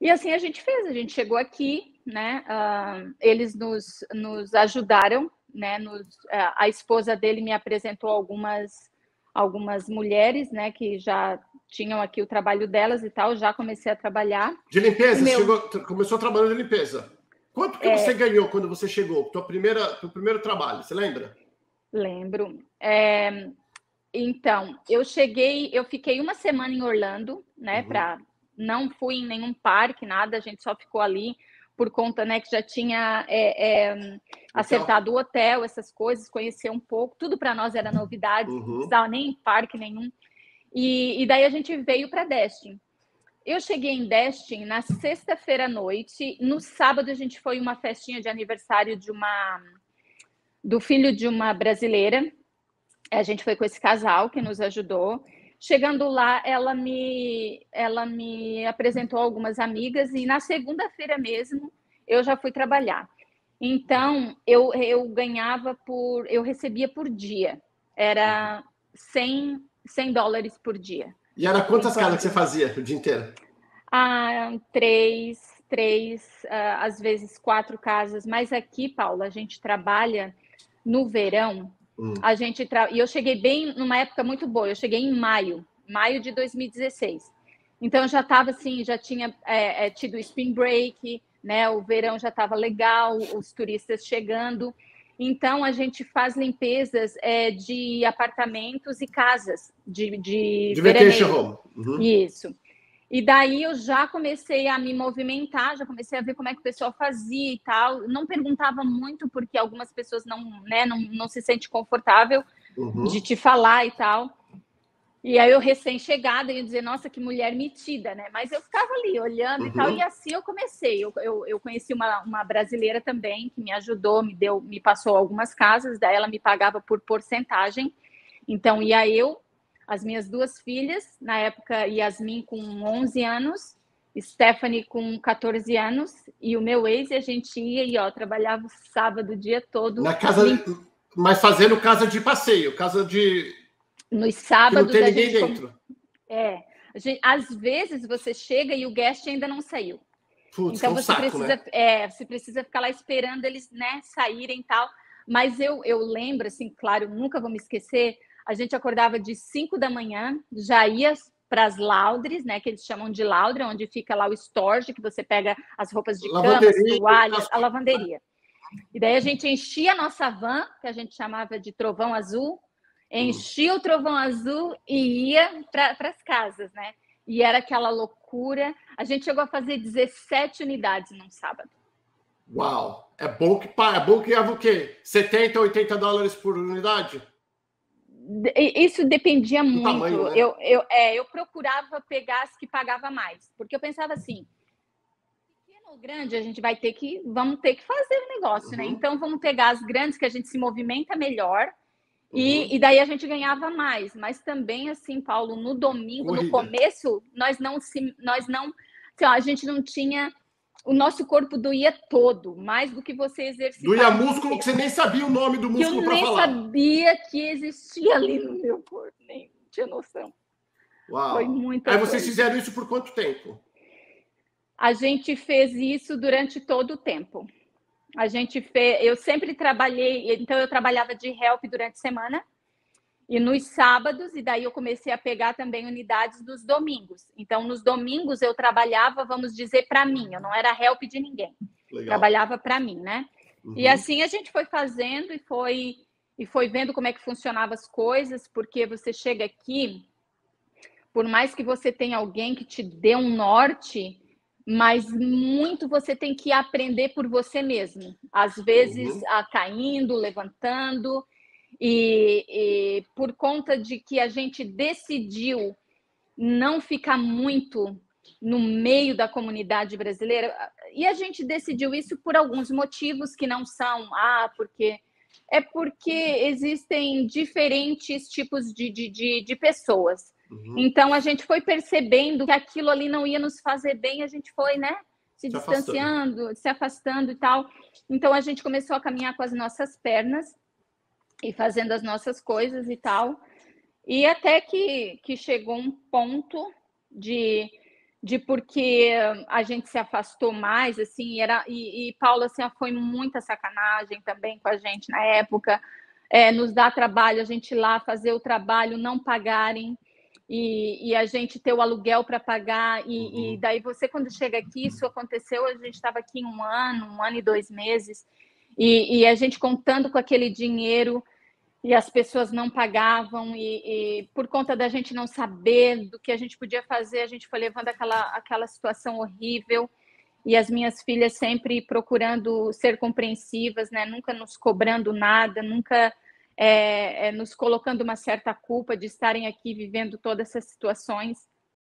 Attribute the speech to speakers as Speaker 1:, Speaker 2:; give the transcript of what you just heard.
Speaker 1: E assim a gente fez, a gente chegou aqui, né? Eles nos ajudaram, né? A esposa dele me apresentou algumas mulheres, né? Que já tinham aqui o trabalho delas e tal. Já comecei a trabalhar.
Speaker 2: De limpeza, começou trabalhando de limpeza. Quanto que você ganhou quando você chegou? Teu primeiro trabalho, você lembra?
Speaker 1: Lembro. Então, eu fiquei uma semana em Orlando, né? Não fui em nenhum parque, nada, a gente só ficou ali por conta, né, que já tinha acertado o hotel, essas coisas, conhecer um pouco, tudo para nós era novidade, não precisava nem em parque nenhum. E daí a gente veio para Destin. Eu cheguei em Destin na sexta-feira à noite, no sábado a gente foi uma festinha de aniversário do filho de uma brasileira. A gente foi com esse casal que nos ajudou. Chegando lá, ela me apresentou algumas amigas e na segunda-feira mesmo eu já fui trabalhar. Então, eu recebia por dia. Era $100 por dia.
Speaker 2: E era quantas casas que você fazia o dia inteiro?
Speaker 1: Três, às vezes 4 casas. Mas aqui, Paula, a gente trabalha no verão. E eu cheguei bem numa época muito boa. Eu cheguei em maio de 2016. Então eu já estava assim, já tinha tido o Spring Break, né? O verão já estava legal, os turistas chegando. Então a gente faz limpezas de apartamentos e casas de
Speaker 2: vacation home.
Speaker 1: Isso. E daí eu já comecei a me movimentar, já comecei a ver como é que o pessoal fazia e tal. Não perguntava muito, porque algumas pessoas não se sentem confortável de te falar e tal. E aí eu recém-chegada ia dizer, nossa, que mulher metida, né? Mas eu ficava ali olhando e tal, e assim eu comecei. Eu conheci uma brasileira também que me ajudou, me passou algumas casas, daí ela me pagava por porcentagem. Então ia eu, as minhas 2 filhas, na época Yasmin com 11 anos, Stephanie com 14 anos, e o meu ex, e a gente ia e trabalhava sábado o dia todo.
Speaker 2: Na casa, mas fazendo casa de passeio, casa de...
Speaker 1: Nos sábados
Speaker 2: que não tem ninguém dentro.
Speaker 1: Às vezes você chega e o guest ainda não saiu.
Speaker 2: Putz,
Speaker 1: então
Speaker 2: você
Speaker 1: precisa ficar lá esperando eles, né, saírem e tal. Mas eu lembro, assim, claro, nunca vou me esquecer, a gente acordava de 5 da manhã, já ia para as laundries, né, que eles chamam de laundry, onde fica lá o storage, que você pega as roupas de cama, as toalhas, a lavanderia. E daí a gente enchia a nossa van, que a gente chamava de trovão azul, enchia o trovão azul e ia para as casas, né? E era aquela loucura. A gente chegou a fazer 17 unidades num sábado.
Speaker 2: Uau! É bom que ganhava o quê? $70, $80 por unidade?
Speaker 1: Isso dependia muito.
Speaker 2: Tamanho, né?
Speaker 1: Eu procurava pegar as que pagava mais, porque eu pensava assim, pequeno ou grande, vamos ter que fazer o negócio, né? Então vamos pegar as grandes que a gente se movimenta melhor. E daí a gente ganhava mais, mas também assim, Paulo, no domingo, no começo, a gente não tinha, o nosso corpo doía todo, mais do que você exercitar.
Speaker 2: Doía músculo que você nem sabia o nome do músculo para falar.
Speaker 1: Eu nem sabia que existia ali no meu corpo, nem tinha noção.
Speaker 2: Uau.
Speaker 1: Foi muita
Speaker 2: Aí
Speaker 1: coisa.
Speaker 2: vocês fizeram isso por quanto tempo?
Speaker 1: A gente fez isso durante todo o tempo. Eu sempre trabalhei, então eu trabalhava de help durante a semana e nos sábados, e daí eu comecei a pegar também unidades nos domingos. Então, nos domingos eu trabalhava, vamos dizer, para mim, eu não era help de ninguém.
Speaker 2: Legal.
Speaker 1: Trabalhava para mim, né? E assim a gente foi fazendo e foi vendo como é que funcionavam as coisas, porque você chega aqui, por mais que você tenha alguém que te dê um norte, mas muito você tem que aprender por você mesmo. Às vezes, caindo, levantando, e por conta de que a gente decidiu não ficar muito no meio da comunidade brasileira, e a gente decidiu isso por alguns motivos que não são, porque existem diferentes tipos de pessoas. Então, a gente foi percebendo que aquilo ali não ia nos fazer bem, a gente foi, né, se distanciando, se afastando e tal. Então, a gente começou a caminhar com as nossas pernas e fazendo as nossas coisas e tal. E até que chegou um ponto de de porque a gente se afastou mais, assim, e Paulo, assim, foi muita sacanagem também com a gente na época, nos dá trabalho, a gente ir lá fazer o trabalho, não pagarem, e a gente ter o aluguel para pagar, e daí você, quando chega aqui, isso aconteceu, a gente estava aqui 1 ano e 2 meses, e a gente contando com aquele dinheiro, e as pessoas não pagavam, e por conta da gente não saber do que a gente podia fazer, a gente foi levando aquela situação horrível, e as minhas filhas sempre procurando ser compreensivas, né? Nunca nos cobrando nada, nunca nos colocando uma certa culpa de estarem aqui vivendo todas essas situações.